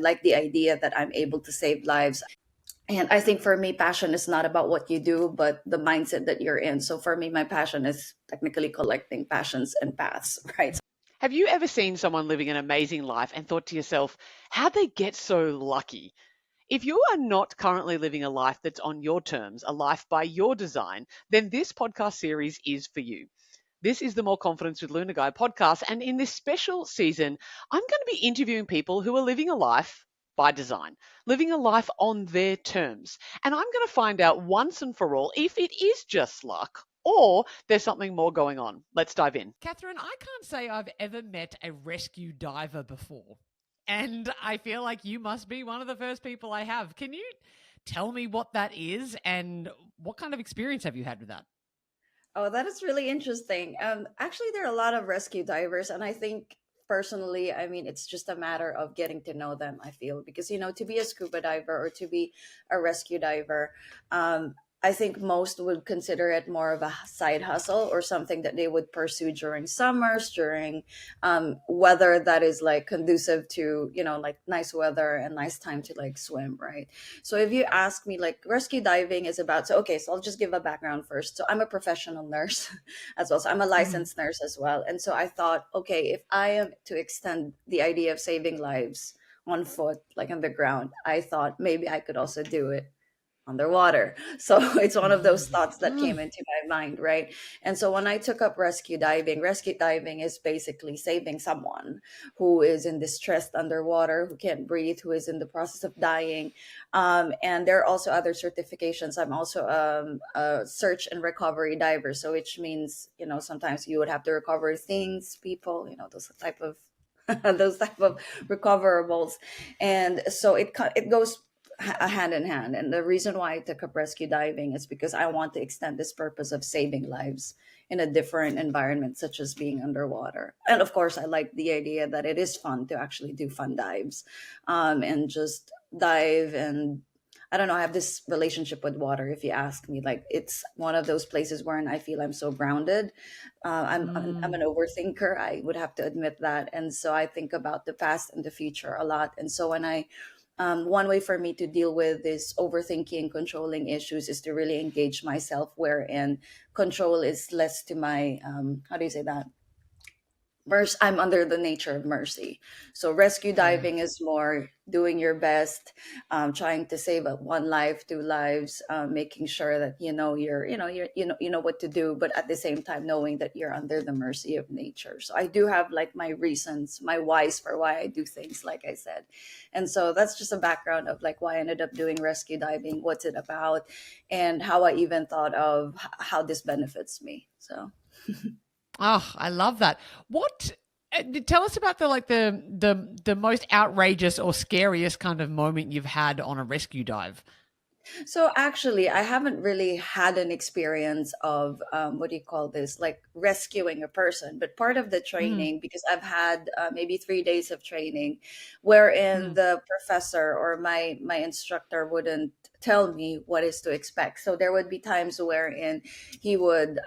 like the idea that I'm able to save lives. And I think for me, passion is not about what you do, but the mindset that you're in. So for me, my passion is technically collecting passions and paths, right? Have you ever seen someone living an amazing life and thought to yourself, how'd they get so lucky? If you are not currently living a life that's on your terms, a life by your design, then this podcast series is for you. This is the More Confidence with Luna Guy podcast. And in this special season, I'm going to be interviewing people who are living a life by design, living a life on their terms. And I'm going to find out once and for all if it is just luck or there's something more going on. Let's dive in. Catherine, I can't say I've ever met a rescue diver before. And I feel like you must be one of the first people I have. Can you tell me what that is and what kind of experience have you had with that? Oh, that is really interesting. Actually, there are a lot of rescue divers, and I think personally, I mean, it's just a matter of getting to know them. I feel because to be a scuba diver or to be a rescue diver, I think most would consider it more of a side hustle or something that they would pursue during summers, during weather that is like conducive to, like nice weather and nice time to like swim, right? So if you ask me, like rescue diving is about, so okay, so I'll just give a background first. So I'm a professional nurse as well. So I'm a licensed nurse as well. And so I thought, okay, if I am to extend the idea of saving lives on foot, like on the ground, I thought maybe I could also do it underwater. So it's one of those thoughts that came into my mind, right? And so when I took up rescue diving is basically saving someone who is in distress underwater, who can't breathe, who is in the process of dying. And there are also other certifications. I'm also a search and recovery diver. So which means, sometimes you would have to recover things, people, those type of those type of recoverables. And so it goes hand in hand. And the reason why I took up rescue diving is because I want to extend this purpose of saving lives in a different environment, such as being underwater. And of course, I like the idea that it is fun to actually do fun dives, and just dive. And I don't know, I have this relationship with water. If you ask me, like it's one of those places where I feel I'm so grounded. I'm an overthinker. I would have to admit that, and so I think about the past and the future a lot. And so when I one way for me to deal with this overthinking, controlling issues is to really engage myself, wherein control is less to my, how do you say that? I'm under the nature of mercy. So rescue diving is more doing your best, trying to save one life, two lives, making sure that you know what to do, but at the same time knowing that you're under the mercy of nature. So I do have like my reasons, my whys for why I do things, like I said. And so that's just a background of like why I ended up doing rescue diving, what's it about, and how I even thought of how this benefits me. So Oh, I love that. What? Tell us about the most outrageous or scariest kind of moment you've had on a rescue dive. So actually, I haven't really had an experience of what do you call this, like rescuing a person. But part of the Mm, training, because I've had maybe 3 days of training, wherein mm, the professor or my instructor wouldn't tell me what is to expect. So there would be times wherein he would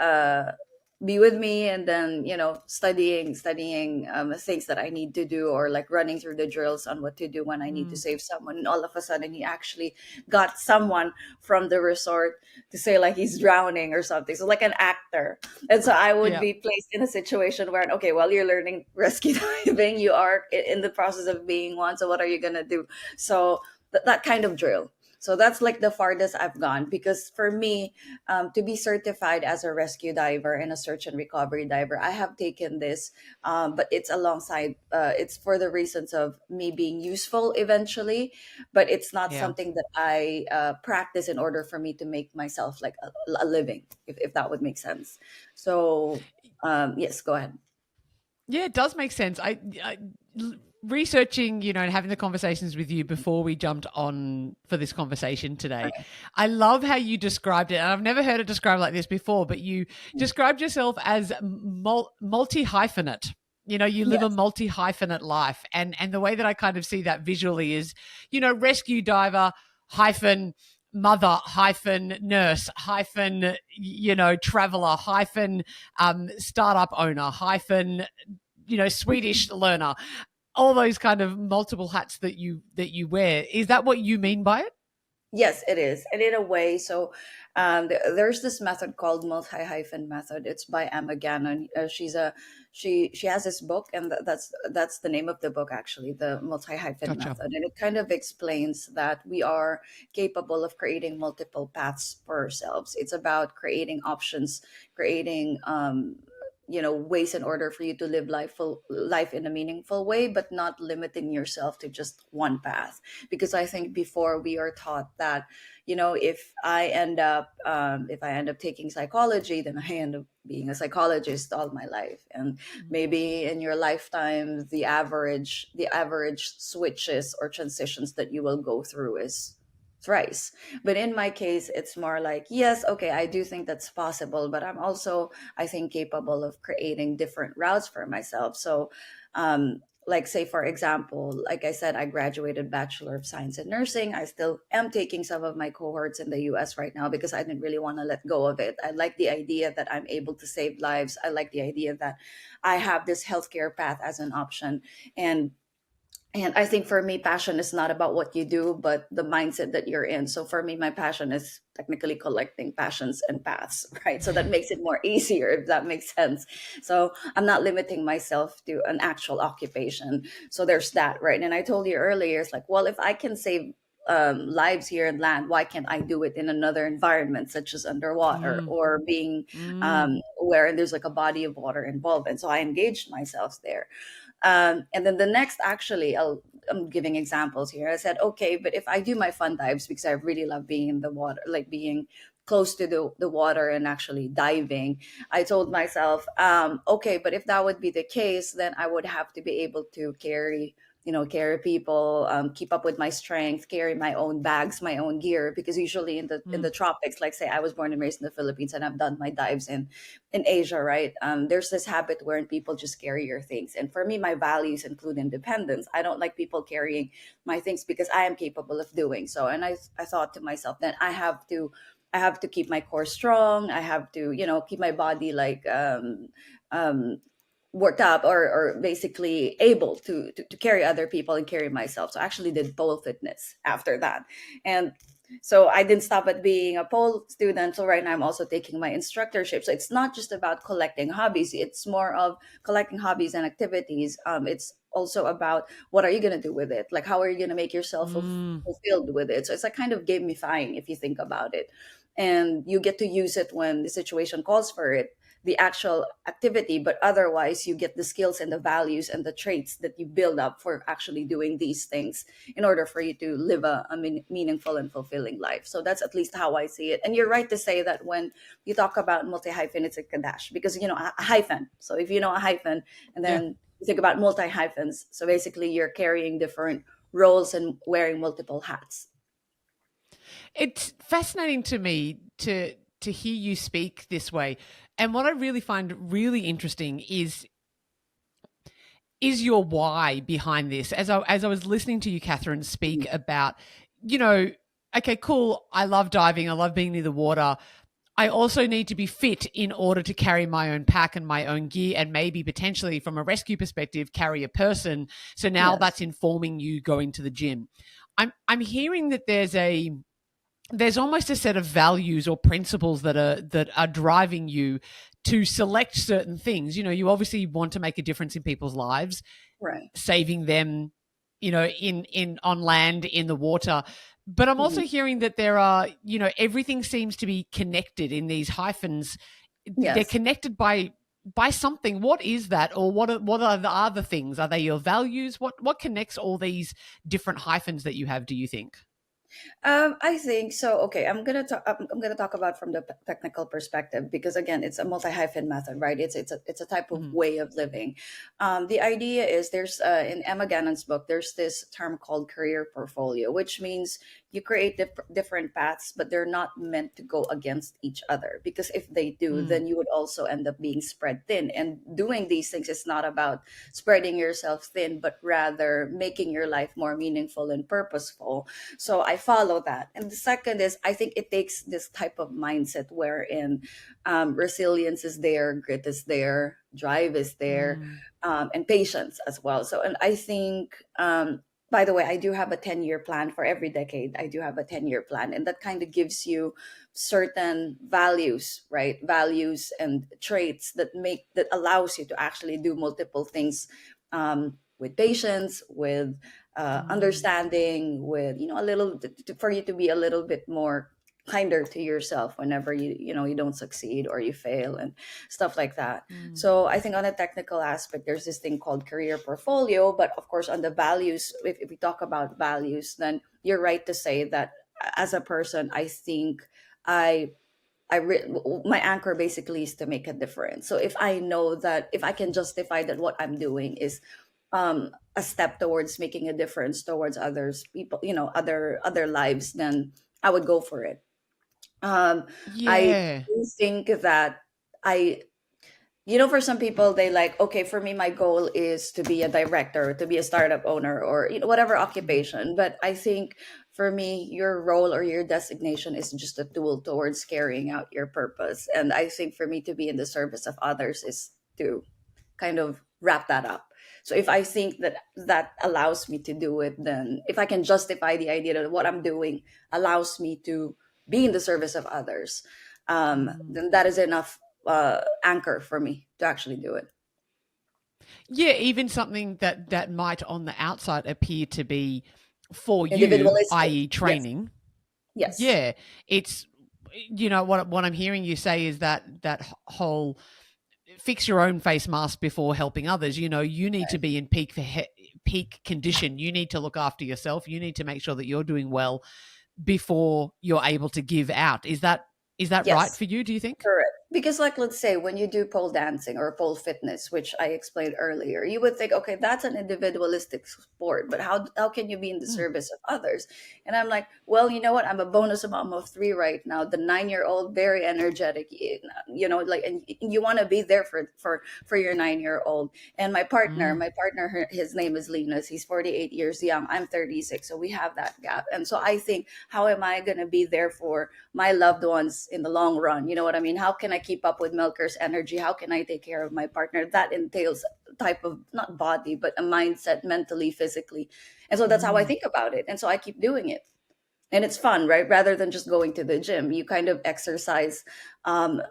be with me, and then studying things that I need to do, or like running through the drills on what to do when I need to mm. save someone. And all of a sudden he actually got someone from the resort to say like he's drowning or something, so like an actor. And so I would Yeah. be placed in a situation where, okay, well, you're learning rescue diving, you are in the process of being one, so what are you gonna do? So that kind of drill. So that's like the farthest I've gone, because for me, to be certified as a rescue diver and a search and recovery diver, I have taken this, but it's alongside, it's for the reasons of me being useful eventually, but it's not Yeah. something that I practice in order for me to make myself like a living, if that would make sense. So, yes, go ahead. Yeah, it does make sense. Researching, and having the conversations with you before we jumped on for this conversation today. Right. I love how you described it. And I've never heard it described like this before, but you described yourself as multi-hyphenate. You live a Yes. multi-hyphenate life. And the way that I kind of see that visually is, rescue diver hyphen mother hyphen nurse hyphen traveler hyphen startup owner hyphen Swedish learner. all those kind of multiple hats that you wear. Is that what you mean by it? Yes, it is. And in a way, so there's this method called multi-hyphen method. It's by Emma Gannon. She has this book, and that's the name of the book, actually, the multi-hyphen Gotcha. method. And it kind of explains that we are capable of creating multiple paths for ourselves. It's about creating options, creating ways in order for you to live life in a meaningful way, but not limiting yourself to just one path. Because I think before we are taught that, if I end up taking psychology, then I end up being a psychologist all my life. And maybe in your lifetime, the average switches or transitions that you will go through is thrice. But in my case, it's more like, yes, okay, I do think that's possible, but I'm also, I think, capable of creating different routes for myself. So like, say, for example, like I said, I graduated Bachelor of Science in Nursing. I still am taking some of my cohorts in the US right now because I didn't really want to let go of it. I like the idea that I'm able to save lives. I like the idea that I have this healthcare path as an option. And I think for me, passion is not about what you do, but the mindset that you're in. So for me, my passion is technically collecting passions and paths, right? So that makes it more easier, if that makes sense. So I'm not limiting myself to an actual occupation. So there's that, right? And I told you earlier, it's like, well, if I can save lives here in land, why can't I do it in another environment, such as underwater Mm. or being Mm. where there's like a body of water involved? And so I engaged myself there. And then the next, actually, I'm giving examples here. I said, okay, but if I do my fun dives, because I really love being in the water, like being close to the water and actually diving, I told myself, okay, but if that would be the case, then I would have to be able to carry people, keep up with my strength, carry my own bags, my own gear, because usually in the Mm. tropics, like, say, I was born and raised in the Philippines, and I've done my dives in Asia, right? There's this habit wherein people just carry your things. And for me, my values include independence. I don't like people carrying my things because I am capable of doing so. And I thought to myself, then I have to keep my core strong. I have to, keep my body like um, worked up, or basically able to carry other people and carry myself. So I actually did pole fitness after that. And so I didn't stop at being a pole student. So right now I'm also taking my instructorship. So it's not just about collecting hobbies. It's more of collecting hobbies and activities. It's also about, what are you going to do with it? Like, how are you going to make yourself Mm. fulfilled with it? So it's like kind of gamifying, if you think about it. And you get to use it when the situation calls for it, the actual activity, but otherwise you get the skills and the values and the traits that you build up for actually doing these things in order for you to live a meaningful and fulfilling life. So that's at least how I see it. And you're right to say that when you talk about multi-hyphen, it's like a dash, because a hyphen. So if you know a hyphen, and Yeah. then you think about multi-hyphens, so basically you're carrying different roles and wearing multiple hats. It's fascinating to me to hear you speak this way. And what I really find really interesting is your why behind this. As I was listening to you, Catherine, speak about, you know, okay, cool, I love diving, I love being near the water. I also need to be fit in order to carry my own pack and my own gear, and maybe potentially from a rescue perspective, carry a person. So now Yes. that's informing you going to the gym. I'm hearing that there's almost a set of values or principles that are driving you to select certain things. You obviously want to make a difference in people's lives, Right. saving them, in on land, in the water. But I'm also Mhm. hearing that there are, everything seems to be connected in these hyphens. They're Yes. connected by something. What is that, or what are the other things? Are they your values? What connects all these different hyphens that you have, do you think? I think so. Okay, I'm gonna talk about from the technical perspective, because again, it's a multi-hyphen method, right? It's a type of Mhm. way of living. The idea is, there's in Emma Gannon's book, there's this term called career portfolio, which means you create different paths, but they're not meant to go against each other, because if they do, Mm. then you would also end up being spread thin. And doing these things is not about spreading yourself thin, but rather making your life more meaningful and purposeful. So I follow that. And the second is, I think it takes this type of mindset wherein resilience is there, grit is there, drive is there, Mm. and patience as well. So, and I think, by the way, I do have a 10-year plan for every decade. I do have a 10-year plan, and that kind of gives you certain values, right? Values and traits that allows you to actually do multiple things, with patience, with Mm. understanding, with, a little, for you to be a little bit more kinder to yourself whenever you don't succeed or you fail and stuff like that. Mm. So I think on a technical aspect, there's this thing called career portfolio. But of course, on the values, if we talk about values, then you're right to say that as a person, I think I my anchor basically is to make a difference. So if I know that, if I can justify that what I'm doing is a step towards making a difference towards others, people, other lives, then I would go for it. I Yeah. do think that I for some people, they like, okay, for me, my goal is to be a director, to be a startup owner, or whatever Mm. occupation. But I think for me, your role or your designation is just a tool towards carrying out your purpose. And I think for me to be in the service of others is to kind of wrap that up. So if I think that that allows me to do it, then if I can justify the idea that what I'm doing allows me to be in the service of others, Mm. then that is enough anchor for me to actually do it. Yeah, even something that might on the outside appear to be for you, Individualistic. i.e., Yes. training. Yes. Yeah, it's what I'm hearing you say is that whole fix your own face mask before helping others. You need to be in peak condition. You need to look after yourself. You need to make sure that you're doing well before you're able to give out. Is that right Yes. for you? Do you think? Correct. Because, like, let's say when you do pole dancing or pole fitness, which I explained earlier, you would think, okay, that's an individualistic sport, but how can you be in the Mm. service of others? And I'm like, well, you know what? I'm a bonus mom of three right now. The 9-year old, very energetic, like, and you want to be there for your 9-year old. And Mm. my partner, his name is Linus. He's 48 years young. I'm 36, so we have that gap. And so I think, how am I going to be there for my loved ones in the long run? You know what I mean? How can I keep up with Milker's energy? How can I take care of my partner? That entails a type of, not body, but a mindset, mentally, physically. And so that's how I Mm. think about it. And so I keep doing it. And it's fun, right? Rather than just going to the gym, you kind of exercise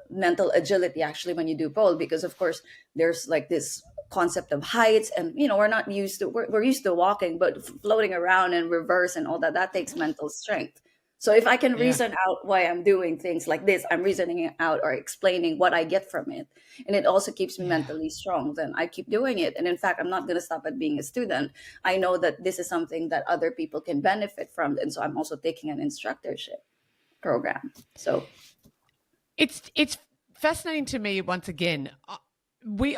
mental agility actually when you do pole, because of course there's like this concept of heights, and we're not used to, we're used to walking, but floating around and reverse and all that takes mental strength. So if I can Yeah. reason out why I'm doing things like this, I'm reasoning it out or explaining what I get from it, and it also keeps me Yeah. mentally strong, then I keep doing it. And in fact, I'm not going to stop at being a student. I know that this is something that other people can benefit from, and so I'm also taking an instructorship program. So It's fascinating to me once again.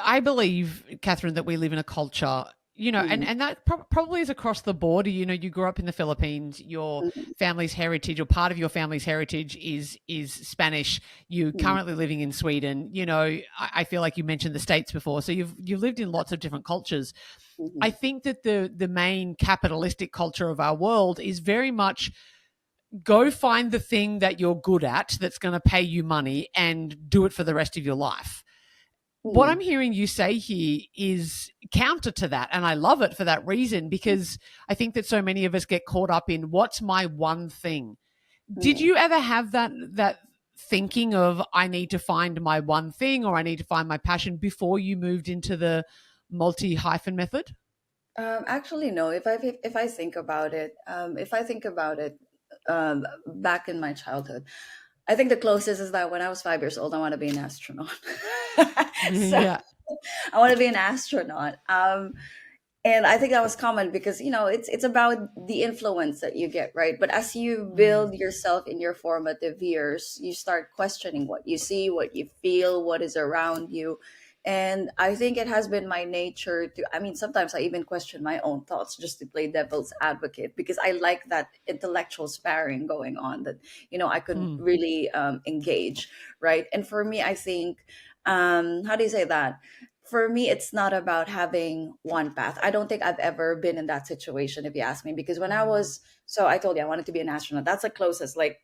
I believe, Catherine, that we live in a culture, and mhm, and that probably is across the board. You grew up in the Philippines. Your mhm, family's heritage, or part of your family's heritage, is Spanish. You mhm, currently living in Sweden. I feel like you mentioned the States before, so you've lived in lots of different cultures. I mhm, think that the main capitalistic culture of our world is very much go find the thing that you're good at that's going to pay you money and do it for the rest of your life. What I'm mhm, hearing you say here is counter to that. And I love it for that reason, because I think that so many of us get caught up in what's my one thing. Did mhm. you ever have that thinking of I need to find my one thing, or I need to find my passion, before you moved into the multi-hyphen method? Actually, no. If I think about it, back in my childhood, I think the closest is that when I was 5 years old, I want to be an astronaut. So Yeah. I want to be an astronaut. And I think that was common because it's about the influence that you get, right? But as you Mm. build yourself in your formative years, you start questioning what you see, what you feel, what is around you. And I think it has been my nature to, I mean, sometimes I even question my own thoughts just to play devil's advocate, because I like that intellectual sparring going on, that I could Hmm. really engage, right? And for me, I think, how do you say that, for me, it's not about having one path. I don't think I've ever been in that situation, if you ask me, because when I Mm. was, so I told you I wanted to be an astronaut. That's the closest, like,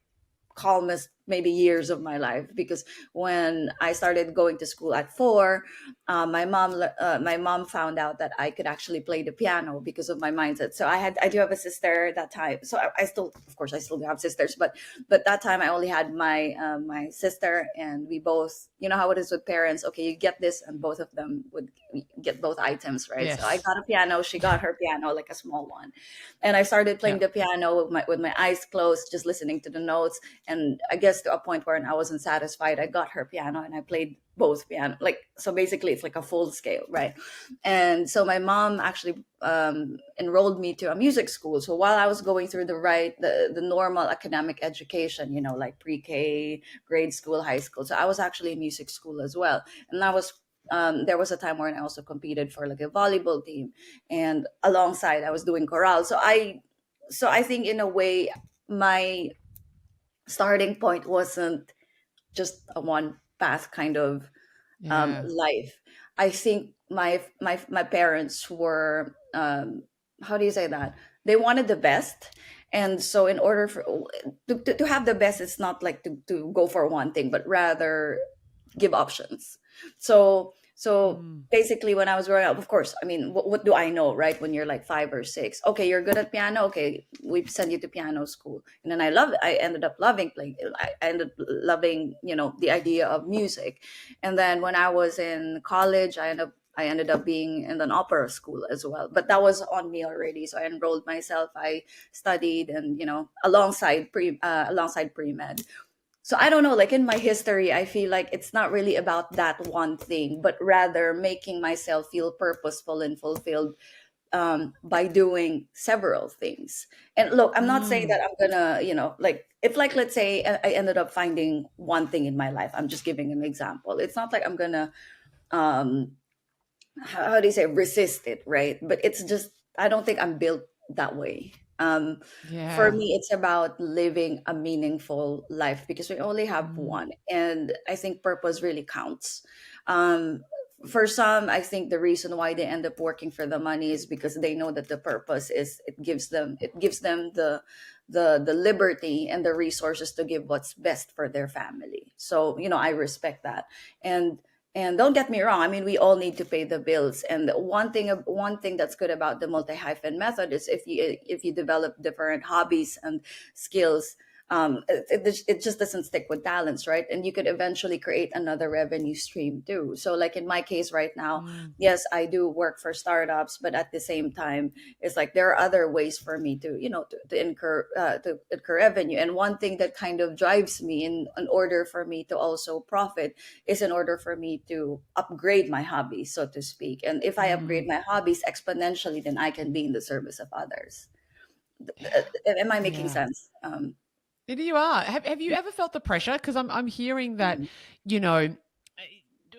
calmest maybe years of my life, because when I started going to school at 4, my mom found out that I could actually play the piano because of my mindset. So I do have a sister at that time. So I still, of course, I still do have sisters, but that time I only had my sister, and we both, you know how it is with parents. Okay, you get this, and both of them would get both items, right? So I Yes. got a piano, she got her piano, like a small one, and I started Yeah. playing the piano with my eyes closed, just listening to the notes. And I guess to a point where I wasn't satisfied, I got her piano and I played both piano. Like, so basically it's like a full scale, right? And so my mom actually enrolled me to a music school. So while I was going through the normal academic education, like pre-K, grade school, high school, so I was actually in music school as well. And I was there was a time when I also competed for like a volleyball team, and alongside I was doing chorale. So I think in a way my starting point wasn't just a one path kind of Yeah. life. I think my parents were, how do you say that? They wanted the best, and so in order for to have the best, it's not like to go for one thing, but rather give options. So Mm. basically, when I was growing up, of course, I mean, what do I know, right? When you're like 5 or 6, okay, you're good at piano. Okay, we send you to piano school, and then I ended up loving playing. I ended up loving, the idea of music, and then when I was in college, I ended up being in an opera school as well. But that was on me already, so I enrolled myself. I studied, and alongside pre med. So I don't know, like in my history, I feel like it's not really about that one thing, but rather making myself feel purposeful and fulfilled, by doing several things. And look, I'm not saying Mm. that I'm gonna, like, if, like, let's say I ended up finding one thing in my life. I'm just giving an example. It's not like I'm gonna, um how do you say, resist it, right? But it's just, I don't think I'm built that way. For Yeah. me, it's about living a meaningful life, because we only have Mm. one, and I think purpose really counts. um for some, I think the reason why they end up working for the money is because they know that the purpose is, it gives them the liberty and the resources to give what's best for their family. So, I respect that. And don't get me wrong, I mean, we all need to pay the bills. And one thing that's good about the multi-hyphen method is, if you develop different hobbies and skills, it just doesn't stick with talents, right? And you could eventually create another revenue stream too. So, like in my case right now, Mm. yes, I do work for startups, but at the same time, it's like there are other ways for me to, to incur revenue. And one thing that kind of drives me in order for me to also profit is in order for me to upgrade my hobbies, so to speak. And if I upgrade Mm. my hobbies exponentially, then I can be in the service of others. Am I making Yeah. sense? You are. Have you ever felt the pressure? Because I'm hearing that, you know,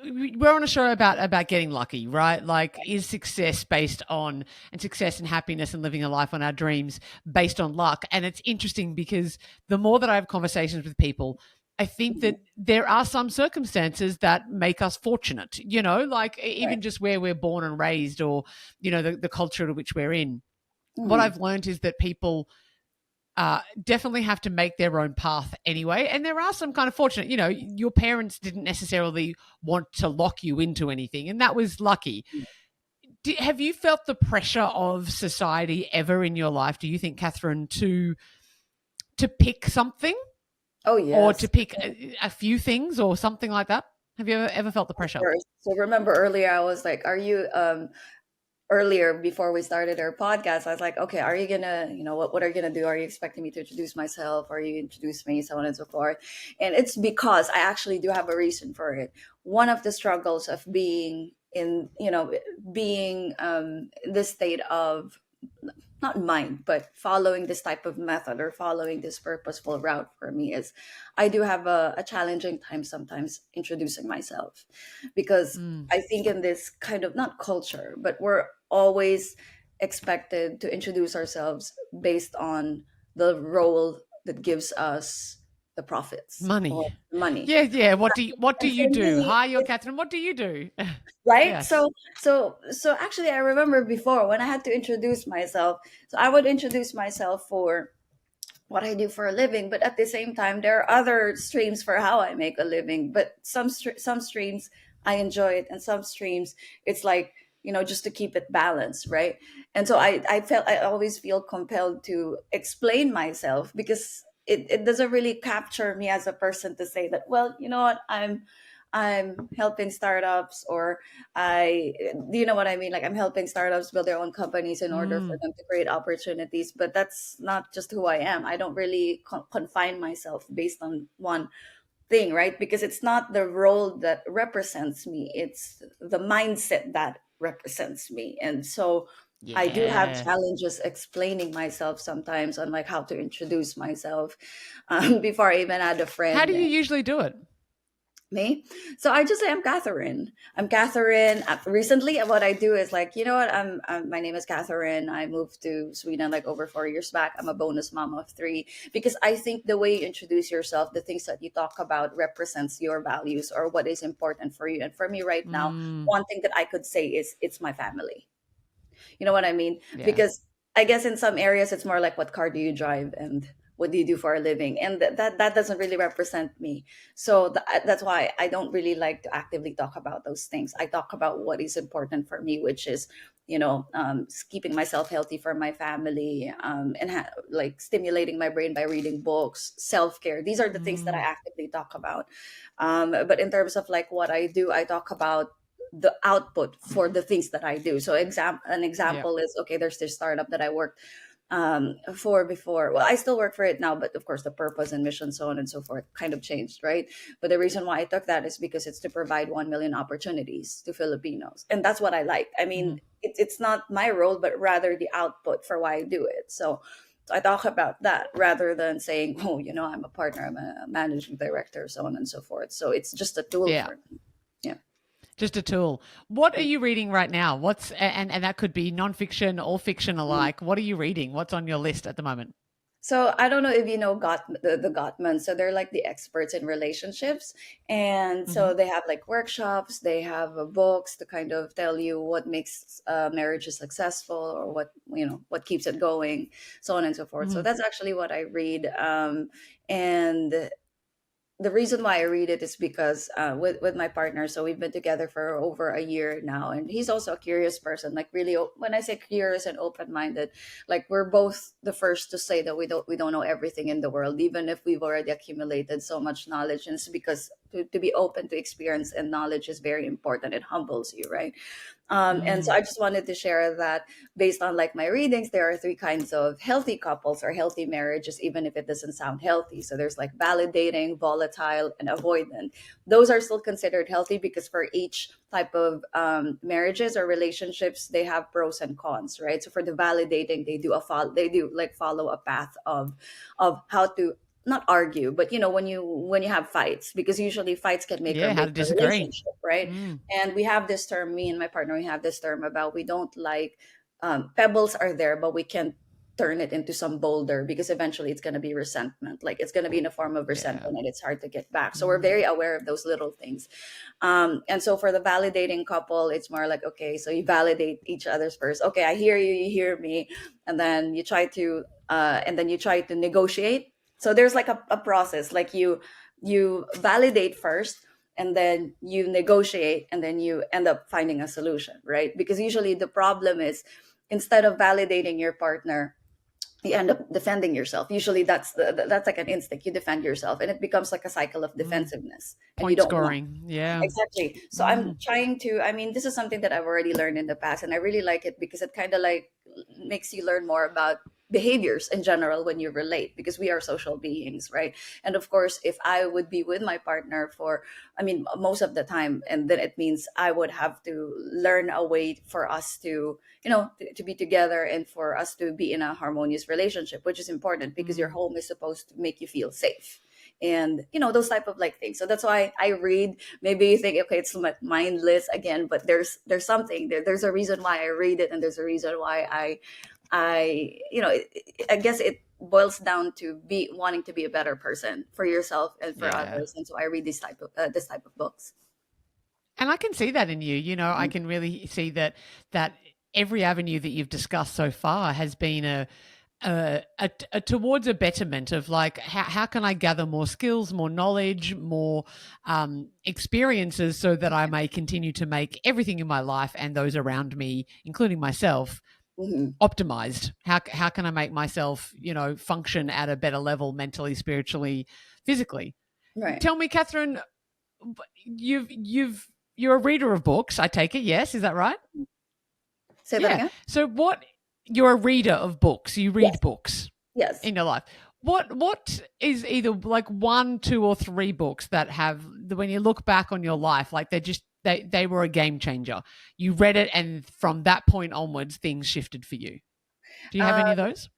we're on a show about getting lucky, right? Like, is success based on, and success and happiness and living a life on our dreams based on luck? And it's interesting because the more that I have conversations with people, I think that there are some circumstances that make us fortunate, like Right. even just where we're born and raised, or, the culture to which we're in. What Mhm. I've learned is that people definitely have to make their own path anyway. And there are some kind of fortunate, your parents didn't necessarily want to lock you into anything, and that was lucky. Have you felt the pressure of society ever in your life, do you think, Catherine, to pick something, Oh, or to yes. pick a few things or something like that? Have you ever felt the pressure? First. So remember earlier, I was like, are you, earlier before we started our podcast, I was like, okay, are you gonna, what are you gonna do? Are you expecting me to introduce myself? Are you introduce me, so on and so forth? And it's because I actually do have a reason for it. One of the struggles of being in this state of, not mind, but following this type of method or following this purposeful route for me is, I do have a challenging time sometimes introducing myself, because Mm. I think in this kind of, not culture, but we're always expected to introduce ourselves based on the role that gives us the profits or Money. money. Yeah, yeah. What do And you for do? me, Hi, you're Catherine. What do you do? right? Yes. So actually, I remember before when I had to introduce myself. So I would introduce myself for what I do for a living, but at the same time, there are other streams for how I make a living. But some streams I enjoy it, and some streams it's like, just to keep it balanced, right? And so I always feel compelled to explain myself, because it doesn't really capture me as a person to say that, well, you know what, I'm helping startups, or I, you know what I mean? Like, I'm helping startups build their own companies in order for Mm, them to create opportunities. But that's not just who I am. I don't really confine myself based on one thing, right? Because it's not the role that represents me, it's the mindset that represents me. And so I do have yeah. challenges explaining myself sometimes on like how to introduce myself. Before I even had a How do friend. you usually do it? Me. So I just say I'm Catherine. I'm Catherine. Recently, what I do is like, you know what? My name is Catherine. I moved to Sweden like over 4 years back. I'm a bonus mom of three, because I think the way you introduce yourself, the things that you talk about, represents your values or what is important for you. And for me right now, Mm, one thing that I could say is it's my family. You know what I mean? yeah. Because I guess in some areas it's more like, what car do you drive and what do you do for a living, and that doesn't really represent me. So that's why I don't really like to actively talk about those things. I talk about what is important for me, which is, keeping myself healthy for my family, and like stimulating my brain by reading books, self-care. These are the things that I Mm, actively talk about. But in terms of like what I do, I talk about the output for the things that I do. So an yeah. example is, okay, there's this startup that I worked for before. Well, I still work for it now, but of course the purpose and mission, so on and so forth, kind of changed, right? But the reason why I took that is because it's to provide 1 million opportunities to Filipinos. And that's what I like. I mean, Mhm. it's not my role, but rather the output for why I do it. So I talk about that rather than saying, oh, I'm a partner, I'm a managing director, so on and so forth. So it's just a tool Yeah. for me. Yeah. Just a tool. What are you reading right now? And that could be nonfiction or fiction alike. What are you reading? What's on your list at the moment? So I don't know if you know the Gottman. So they're like the experts in relationships, and Hmm. so they have like workshops. They have books to kind of tell you what makes marriages successful, or what keeps it going, so on and so forth. So Mm. that's actually what I read. And the reason why I read it is because with my partner, so we've been together for over a year now, and he's also a curious person. Like really, when I say curious and open minded, like we're both the first to say that we don't know everything in the world, even if we've already accumulated so much knowledge. And it's because to be open to experience and knowledge is very important. It humbles you, right? And so Mm. I just wanted to share that based on like my readings, there are three kinds of healthy couples or healthy marriages, even if it doesn't sound healthy. So there's like validating, volatile, and avoidant. Those are still considered healthy because for each type of marriages or relationships, they have pros and cons, right? So for the validating, they do like follow a path of how to not argue, but when you have fights, because usually fights can make or Yeah, how break to a disagree. relationship, right? Mm. And we have this term, me and my partner, we have this term about we don't like pebbles are there, but we can't turn it into some boulder because eventually it's going to be resentment. Like it's going to be in a form of Yeah. resentment and it's hard to get back. So we're Mm. very aware of those little things. And so for the validating couple, it's more like, okay, so you validate each other's first. Okay, I hear you, you hear me. And then you try to negotiate. So there's like a process, like you validate first, and then you negotiate, and then you end up finding a solution, right? Because usually the problem is, instead of validating your partner, you end up defending yourself. Usually that's like an instinct. You defend yourself, and it becomes like a cycle of Mm. defensiveness, and you Point don't want. scoring. Yeah. Exactly. So I'm Mm. trying to, I mean, this is something that I've already learned in the past, and I really like it because it kind of like makes you learn more about behaviors in general when you relate, because we are social beings, right? And of course, if I would be with my partner for, I mean, most of the time, and then it means I would have to learn a way for us to, to be together and for us to be in a harmonious relationship, which is important because your Mm. home is supposed to make you feel safe, and those type of like things. So that's why I read. Maybe you think, okay, it's mindless again, but there's something there. There's a reason why I read it, and there's a reason why I guess it boils down to be wanting to be a better person for yourself and for Yeah. others. And so I read this type of books. And I can see that in you. I Mm. can really see that every avenue that you've discussed so far has been towards a betterment of like how can I gather more skills, more knowledge, more experiences so that I may continue to make everything in my life and those around me, including myself, Hmm. optimized. How can I make myself, function at a better level mentally, spiritually, physically? Right. Tell me, Catherine, you're a reader of books, I take it. Yes, is that right? Say that Yeah. again. So you're a reader of books. You read Yes. books Yes. in your life. What is either like one, two, or three books that have, when you look back on your life, like they were a game changer. You read it, and from that point onwards, things shifted for you. Do you have any Uh, of those?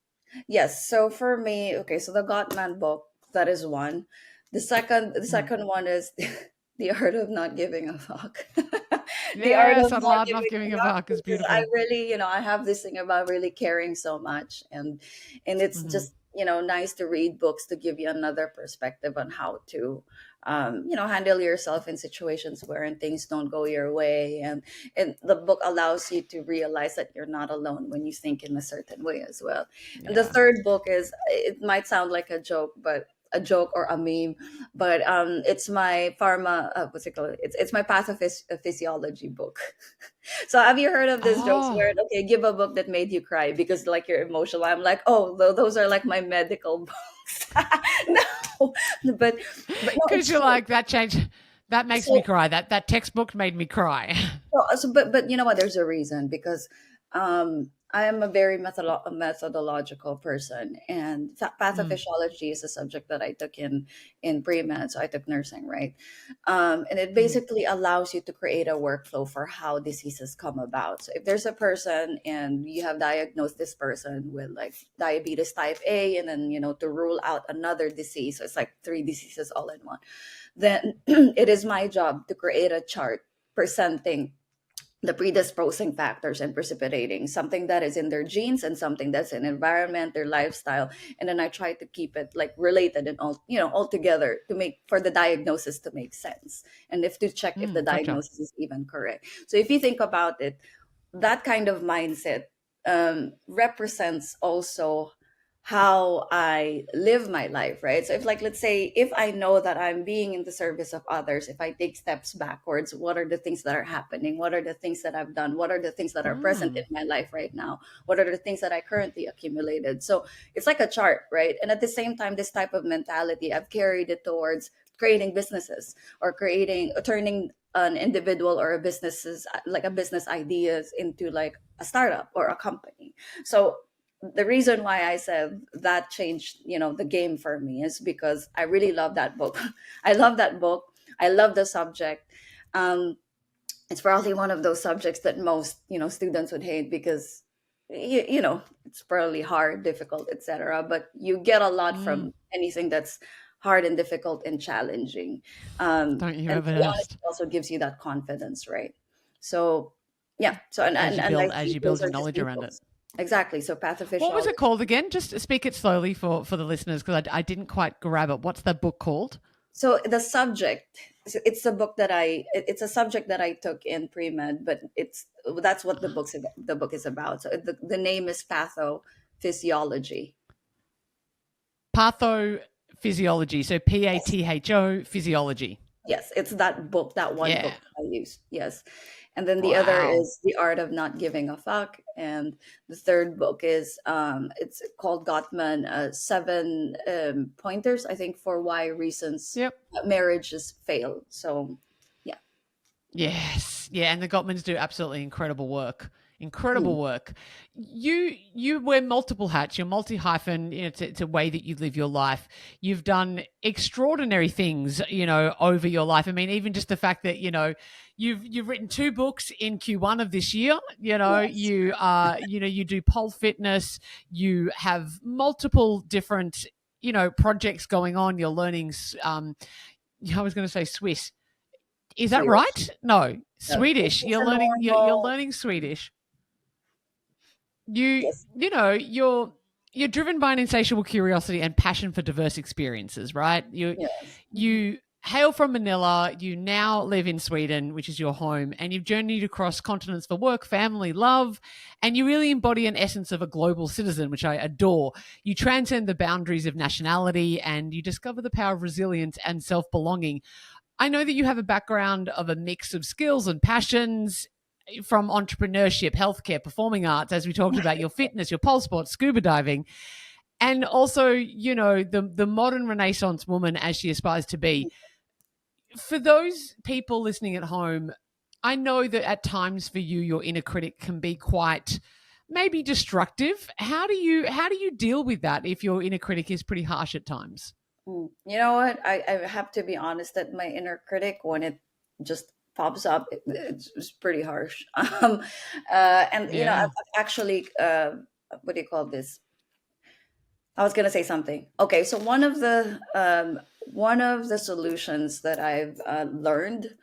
yes. So for me, okay, so the Gottman book, that is one. The Mm. second one is The Art of Not Giving a Fuck. The Art Yes, of I Not love Not Giving Giving a a Fuck, Fuck is because I beautiful. really, I have this thing about really caring so much, and it's Hmm. just, nice to read books to give you another perspective on how to handle yourself in situations wherein things don't go your way, and the book allows you to realize that you're not alone when you think in a certain way as well. And the Yeah. third book is, it might sound like a joke or a meme, but it's my pharma, what's it called, it's my pathophysiology book. So have you heard of this jokes Oh, where, okay, give a book that made you cry because like you're emotional? I'm like, oh, those are like my medical books. No, but no, because it's you're true. like that change. That makes me So, cry. That textbook made me cry. but you know what? There's a reason, because I am a very methodological person, and Mm, pathophysiology is a subject that I took in pre med. So I took nursing, right? And it mm, basically allows you to create a workflow for how diseases come about. So if there's a person and you have diagnosed this person with like diabetes type A, and then to rule out another disease, so it's like three diseases all in one, then it is my job to create a chart presenting the predisposing factors and precipitating something that is in their genes and something that's in environment, their lifestyle, and then I try to keep it like related and all together to make for the diagnosis to make sense, and if to check if the gotcha. diagnosis is even correct. So if you think about it, that kind of mindset represents also how I live my life, right? So if, like, let's say, if I know that I'm being in the service of others, if I take steps backwards, what are the things that are happening? What are the things that I've done? What are the things that are present in Mm, my life right now? What are the things that I currently accumulated? So it's like a chart, right? And at the same time, this type of mentality, I've carried it towards creating businesses, or turning an individual or a businesses, like a business ideas, into like a startup or a company. So the reason why I said that changed, the game for me, is because I really love that book. I love that book. I love the subject. Um, it's probably one of those subjects that most, students would hate, because it's probably hard, difficult, etc. But you get a lot mm. from anything that's hard and difficult and challenging. Don't you And ever to be honest, just it also gives you that confidence, right? So yeah. So and I as think you those build your are just knowledge two around it? books. Exactly. So What was pathophysiology. it called again? Just speak it slowly for the listeners because I didn't quite grab it. What's that book called? So the subject, so it's a book that it's a subject that I took in pre-med, but that's what the book is about. So the name is Pathophysiology. Pathophysiology. So Yes. Patho physiology. Yes, it's that book, that one Yeah. book that I used. Yes. And then the other Wow. is The Art of Not Giving a Fuck. And the third book is it's called Gottman, Seven Pointers, I think, for why reasons Yep. marriages fail. So yeah. Yes, yeah, and the Gottmans do absolutely incredible work. Mm. Incredible work. You wear multiple hats. You're multi hyphen. It's a way that you live your life. You've done extraordinary things, over your life. I mean, even just the fact that you've written two books in Q1 of this year. Yes. You do pole fitness. You have multiple different projects going on. You're learning. I was going to say Swiss. Is that Swedish. right? No, No, Swedish. it's You're a learning. You're normal. learning Swedish. You Yes. you know you're driven by an insatiable curiosity and passion for diverse experiences, right? You Yes. Mhm. you hail from Manila. You now live in Sweden, which is your home, and you've journeyed across continents for work, family, love, and you really embody an essence of a global citizen, which I adore. You transcend the boundaries of nationality and you discover the power of resilience and self-belonging. I know that you have a background of a mix of skills and passions from entrepreneurship, healthcare, performing arts, as we talked about, your fitness, your pole sports, scuba diving, and also, the modern Renaissance woman as she aspires to be. For those people listening at home, I know that at times for you, your inner critic can be quite maybe destructive. How do you deal with that if your inner critic is pretty harsh at times? You know what? I have to be honest that my inner critic, when it just pops up, it's pretty harsh. And Yeah. I've actually, what do you call this? I was gonna say something. Okay, so one of the solutions that I've learned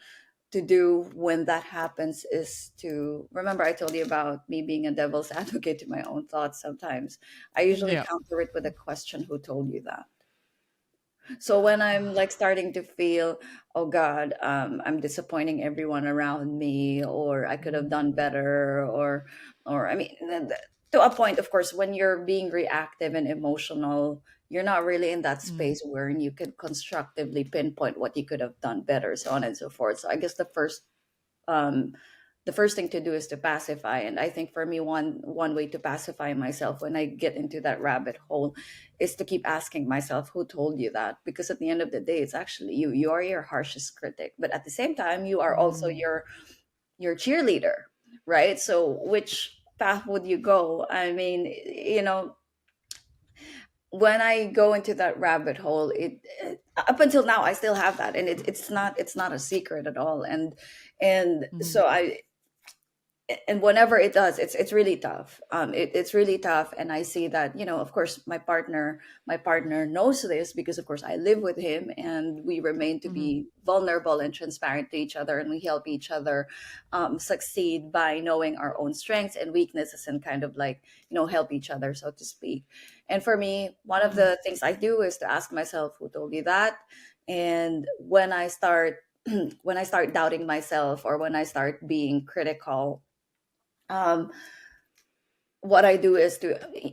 to do when that happens is to remember I told you about me being a devil's advocate to my own thoughts sometimes. I usually Yeah. counter it with a question, who told you that? So when I'm like starting to feel, oh God, I'm disappointing everyone around me, or I could have done better, or I mean, to a point, of course, when you're being reactive and emotional, you're not really in that Mm. space where you could constructively pinpoint what you could have done better, so on and so forth. So I guess um, the first thing to do is to pacify. And I think for me, one way to pacify myself when I get into that rabbit hole is to keep asking myself, who told you that? Because at the end of the day, it's actually you. You are your harshest critic, but at the same time, you are also Mm. your cheerleader, right? So which path would you go? I mean, when I go into that rabbit hole, up until now I still have that, and it's not a secret at all. And Mm. so I and whenever it does, it's really tough. It's really tough, and I see that, of course, my partner knows this, because of course I live with him, and we remain to Mhm. be vulnerable and transparent to each other, and we help each other succeed by knowing our own strengths and weaknesses, and kind of like, help each other, so to speak. And for me, one of Mm. the things I do is to ask myself, who told you that? And when I start when I start doubting myself, or when I start being critical, um, what I do is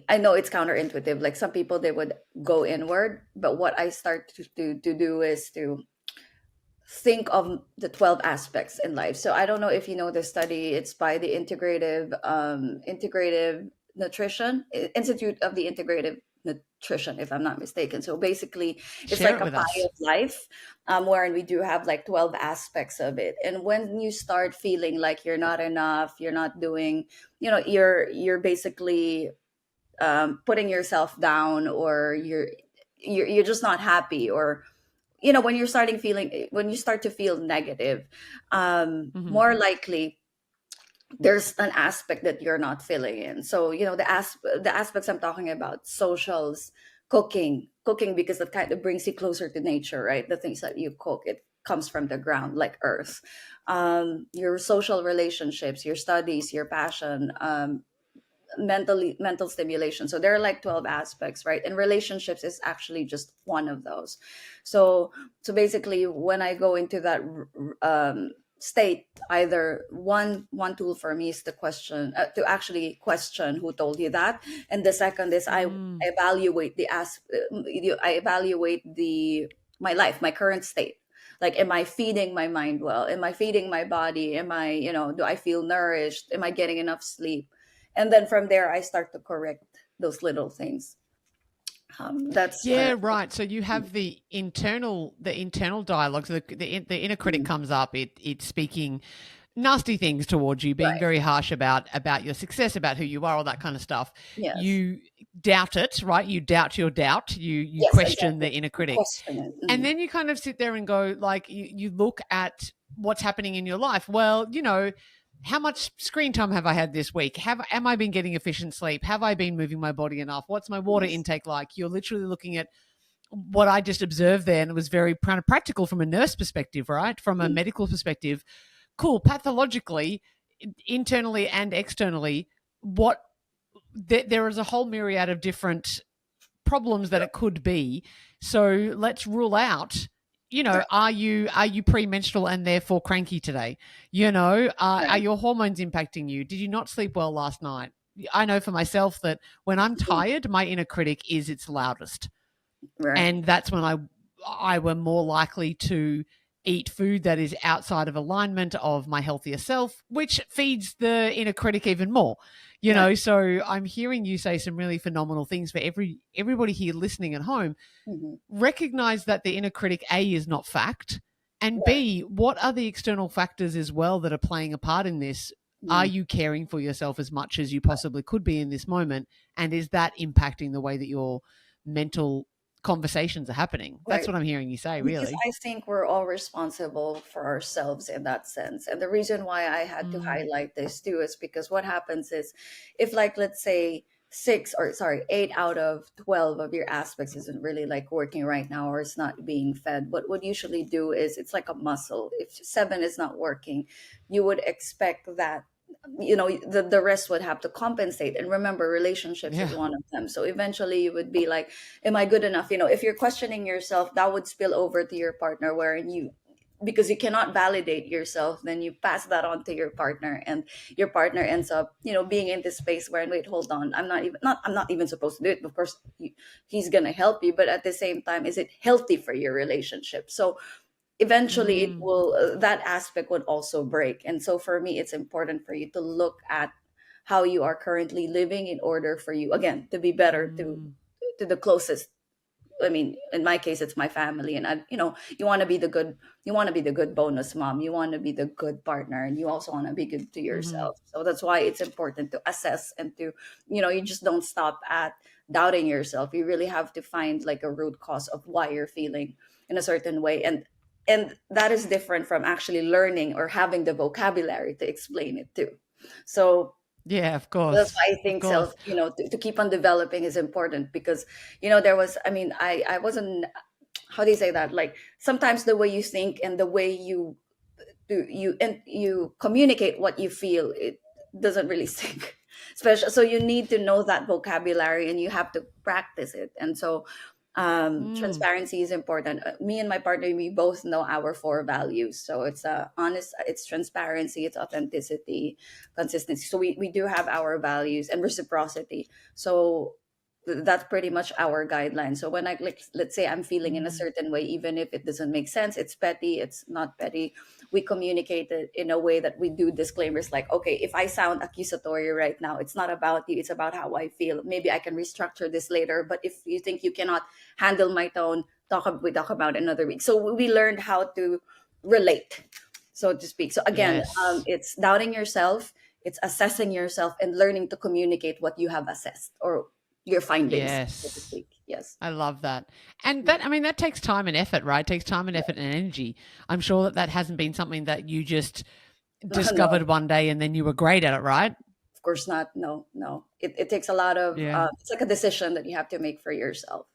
I know it's counterintuitive. Like some people, they would go inward, but what I start to do is to think of the 12 aspects in life. So I don't know if you know the study. It's by the Integrative Nutrition Institute of the Integrative Nutrition, if I'm not mistaken. So basically, it's Share like it a with pie us. of life, wherein we do have like 12 aspects of it. And when you start feeling like you're not enough, you're not doing, you're basically putting yourself down, or you're just not happy, or when you start to feel negative, Mhm. more likely there's an aspect that you're not filling in. So the aspects I'm talking about: socials, cooking, because that kind of brings you closer to nature, right? The things that you cook, it comes from the ground, like earth. Your social relationships, your studies, your passion, mental stimulation. So there are like 12 aspects, right? And relationships is actually just one of those. So basically, when I go into that state, either one tool for me is to actually question, who told you that? And the second is I Mm. evaluate I evaluate the my life, my current state. Like, am I feeding my mind well? Am I feeding my body? Am I, do I feel nourished? Am I getting enough sleep? And then from there I start to correct those little things. That's Yeah, right. So you have the internal dialogue. So the inner critic mm, comes up. It's speaking nasty things towards you, being right. very harsh about your success, about who you are, all that kind of stuff. Yes. You doubt it, right? You doubt your doubt. You Yes, question exactly. the inner You critic, question it. and then you kind of sit there and go, like, you look at what's happening in your life. Well, how much screen time have I had this week? Am I been getting efficient sleep? Have I been moving my body enough? What's my water Yes. intake like? You're literally looking at what I just observed there, and it was very kind of practical from a nurse perspective, right? From a Mm, medical perspective. Cool. Pathologically, internally and externally, what there is a whole myriad of different problems that it could be. So let's rule out are you premenstrual and therefore cranky today? Are Right. your hormones impacting you? Did you not sleep well last night? I know for myself that when I'm tired, my inner critic is its loudest, Right. and that's when I were more likely to eat food that is outside of alignment of my healthier self, which feeds the inner critic even more. Right. So I'm hearing you say some really phenomenal things for everybody here listening at home. Hmm. Recognize that the inner critic, A, is not fact, and Right. B, what are the external factors as well that are playing a part in this? Are Mhm. you caring for yourself as much as you possibly could be in this moment? And is that impacting the way that your mental conversations are happening? That's Right. what I'm hearing you say, Because really. I think we're all responsible for ourselves in that sense. And the reason why I had to Mm, highlight this too is because what happens is if, like, let's say, 8 out of 12 of your aspects isn't really like working right now, or it's not being fed, what would usually do is it's like a muscle. If 7 is not working, you would expect that the rest would have to compensate. And remember, relationships is yeah. one of them. So eventually you would be like, am I good enough? If you're questioning yourself, that would spill over to your partner, wherein because you cannot validate yourself, then you pass that on to your partner, and your partner ends up being in this space where, wait, hold on, I'm not even supposed to do it. Of course, he's gonna help you, but at the same time, is it healthy for your relationship? So eventually it Mm, will that aspect would also break. And so for me, it's important for you to look at how you are currently living in order for you, again, to be better mm, to the closest. I mean, in my case, it's my family, and you want to be the good bonus mom. You want to be the good partner, and you also want to be good to mhm, yourself. So that's why it's important to assess and you just don't stop at doubting yourself. You really have to find like a root cause of why you're feeling in a certain way, and that is different from actually learning or having the vocabulary to explain it too. So yeah, of that's course. why I Of think course. to keep on developing is important, because there was, I mean, I wasn't, how do you say that, like, sometimes the way you think and the way you communicate what you feel, it doesn't really sync. Especially, so you need to know that vocabulary and you have to practice it. And so Mm, transparency is important. Me and my partner, we both know our 4 values. So it's honest, it's transparency, it's authenticity, consistency. So we do have our values, and reciprocity. So that's pretty much our guideline. So when I, like, let's say I'm feeling in a mm, certain way, even if it doesn't make sense, it's petty, it's not petty, we communicate it in a way that we do disclaimers like, okay, if I sound accusatory right now, it's not about you, it's about how I feel. Maybe I can restructure this later, but if you think you cannot handle my tone, we talk about it another week. So we learned how to relate, so to speak. So again, yes. it's doubting yourself, it's assessing yourself, and learning to communicate what you have assessed, or your findings, so to Yes. speak. Yes. I love that. And that, I mean, that takes time and effort, right? It takes time and effort and energy. I'm sure that that hasn't been something that you just No, discovered one day and then you were great at it, right? of course not. No, no. It takes a lot of, Yeah. it's like a decision that you have to make for yourself.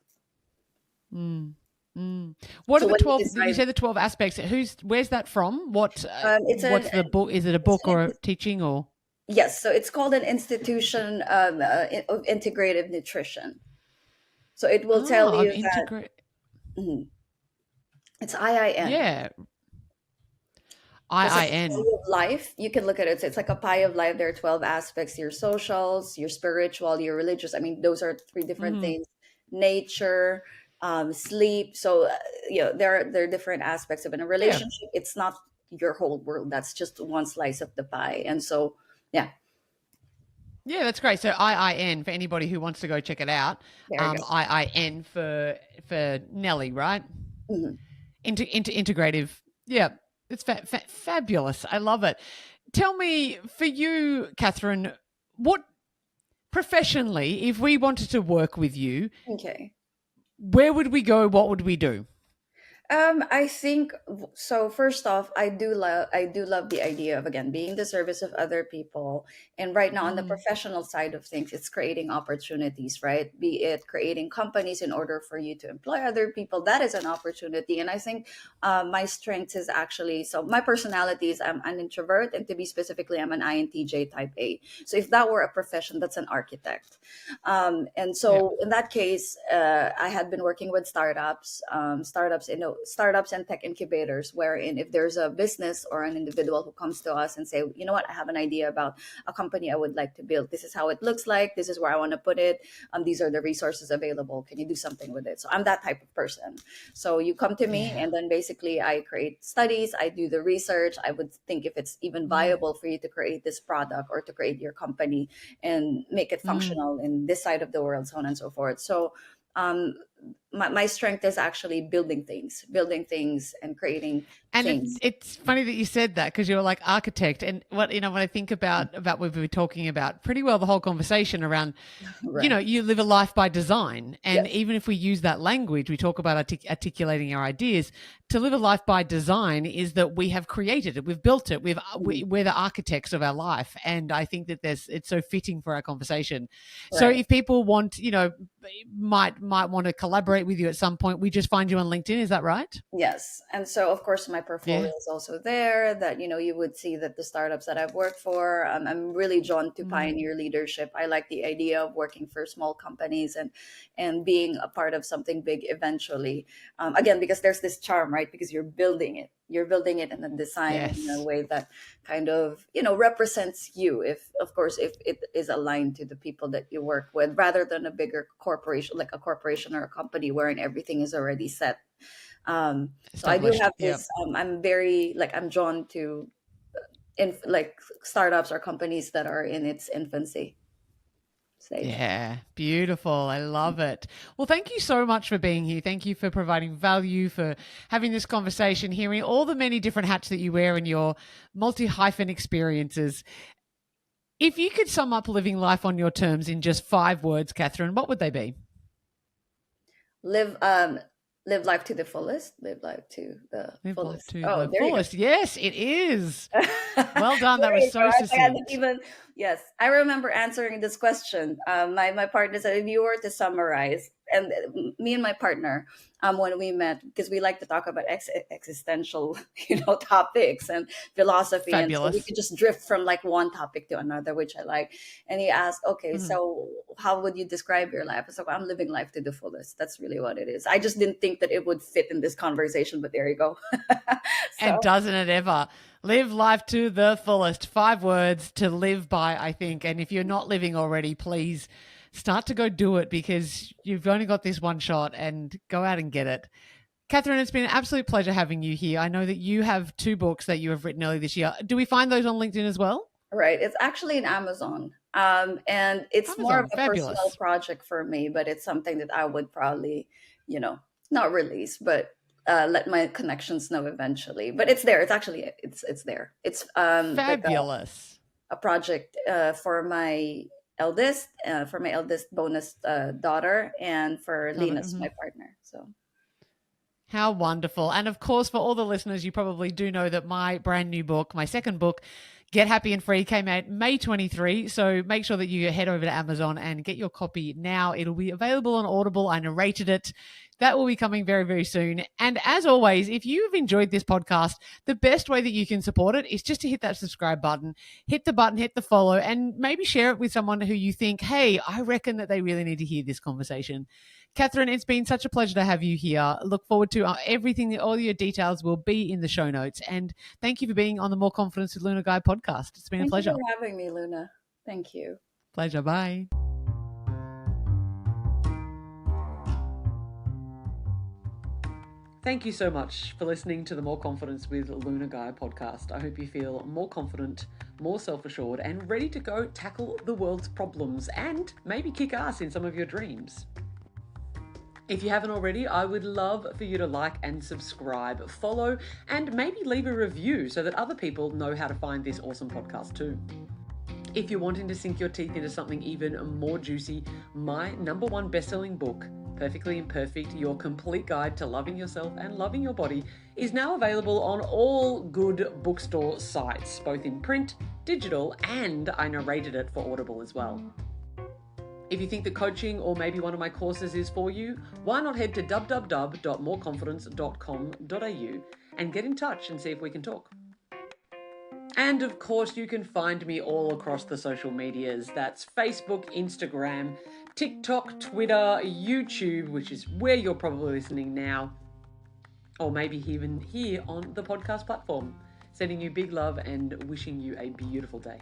Mm. Mm. What are So the when you 12, you decide, say the 12 aspects? Where's that from? it's What's the book? Is it a book an or a teaching or? yes, so it's called an institution of integrative nutrition. So it will tell Oh, of you that integrate. mhm, it's IIN. Yeah. So it's like a IIN. pie of life. You can look at it. So it's like a pie of life. There are 12 aspects: your socials, your spiritual, your religious. I mean, those are 3 different Mm-hmm. things. Nature, sleep. So there are different aspects of it. In a Yeah. relationship, it's not your whole world. That's just one slice of the pie. And so, yeah, Yeah, that's great. So IIN for anybody who wants to go check it out. there you go. IIN for Nelly, right? Mhm. Into integrative. Yeah, it's fabulous. I love it. Tell me, for you, Catherine, what professionally, if we wanted to work with you, Okay. where would we go? What would we do? I think so. First off, I do love the idea of, again, being the service of other people. And right now, on the Mm, professional side of things, it's creating opportunities, right? Be it creating companies in order for you to employ other people. That is an opportunity. And I think my strength is actually, so my personality is, I'm an introvert, and to be specifically, I'm an INTJ type A. So if that were a profession, that's an architect. And yeah. so in that case, I had been working with startups, startups startups and tech incubators, wherein if there's a business or an individual who comes to us and say, you know what, I have an idea about a company I would like to build. This is how it looks like. This is where I want to put it. These are the resources available. Can you do something with it? So I'm that type of person. So you come to me, Yeah. and then basically I create studies. I do the research. I would think if it's even viable for you to create this product or to create your company and make it Mm. functional in this side of the world, so on and so forth. So um, my strength is actually building things and creating And things. it's funny that you said that, because you're like architect. And what, when I think about what we were talking about pretty well the whole conversation around, Right. you live a life by design. And Yes. even if we use that language, we talk about articulating our ideas. To live a life by design is that we have created it, we've built it, we're the architects of our life. And I think that it's so fitting for our conversation. So Right. if people want, might want to collaborate with you at some point, we just find you on LinkedIn. Is that right? Yes. And so, of course, my portfolio Yeah. is also there that, you would see that the startups that I've worked for, I'm really drawn to Mm. pioneer leadership. I like the idea of working for small companies and being a part of something big eventually. Again, because there's this charm, right? Because you're building it. You're building it and then design it in a Yes. way that kind of, represents you. If, of course, if it is aligned to the people that you work with, rather than a bigger corporation, like a corporation or a company wherein everything is already set. So I do Established. have Yep. this. I'm very I'm drawn to in like startups or companies that are in its infancy stage. Yeah, beautiful. I love it. Well, thank you so much for being here. Thank you for providing value, for having this conversation, hearing all the many different hats that you wear in your multi-hyphen experiences. If you could sum up living life on your terms in just 5 words, Catherine, what would they be? Live um live life to the fullest. Live life to the Live life fullest. to Oh, the there you go. fullest. Yes, it is. Well done. That There was you go. so I hadn't succinct. even. Yes, I remember answering this question. My partner said, if you were to summarize, and me and my partner, when we met, because we like to talk about existential, topics and philosophy, and so we Fabulous. could just drift from like one topic to another, which I like. And he asked, okay, Mhm. so how would you describe your life? I said, well, I'm living life to the fullest. That's really what it is. I just didn't think that it would fit in this conversation, but there you go. And So. doesn't it ever? Live life to the fullest. 5 words to live by, I think. And if you're not living already, please start to go do it, because you've only got this one shot, and go out and get it. Catherine, it's been an absolute pleasure having you here. I know that you have 2 books that you have written early this year. Do we find those on LinkedIn as well? Right. It's actually in Amazon. And it's more of Amazon. a personal Fabulous. project for me, but it's something that I would probably, not release, but let my connections know eventually. But it's there. It's actually it's there. It's like Fabulous. a project for my eldest bonus daughter, and for Daughter. Linus, Mhm. my partner. So How wonderful. And of course, for all the listeners, you probably do know that my brand new book, my second book, Get Happy and Free, came out May 23. So make sure that you head over to Amazon and get your copy now. It'll be available on Audible. I narrated it. That will be coming very, very soon. And as always, if you've enjoyed this podcast, the best way that you can support it is just to hit that subscribe button, hit the follow, and maybe share it with someone who you think, hey, I reckon that they really need to hear this conversation. Catherine, it's been such a pleasure to have you here. Look forward to everything. All your details will be in the show notes. And thank you for being on the More Confidence with Luna Guy podcast. It's been a thank you pleasure. for having me, Luna. Thank you. Pleasure. Bye. Thank you so much for listening to the More Confidence with Luna Guy podcast. I hope you feel more confident, more self-assured, and ready to go tackle the world's problems and maybe kick ass in some of your dreams. If you haven't already, I would love for you to like and subscribe, follow, and maybe leave a review so that other people know how to find this awesome podcast too. If you're wanting to sink your teeth into something even more juicy, my #1 best-selling book, Perfectly Imperfect, Your Complete Guide to Loving Yourself and Loving Your Body, is now available on all good bookstore sites, both in print, digital, and I narrated it for Audible as well. If you think that coaching or maybe one of my courses is for you, why not head to www.moreconfidence.com.au and get in touch and see if we can talk. And of course, you can find me all across the social medias. That's Facebook, Instagram, TikTok, Twitter, YouTube, which is where you're probably listening now. or maybe even here on the podcast platform. Sending you big love and wishing you a beautiful day.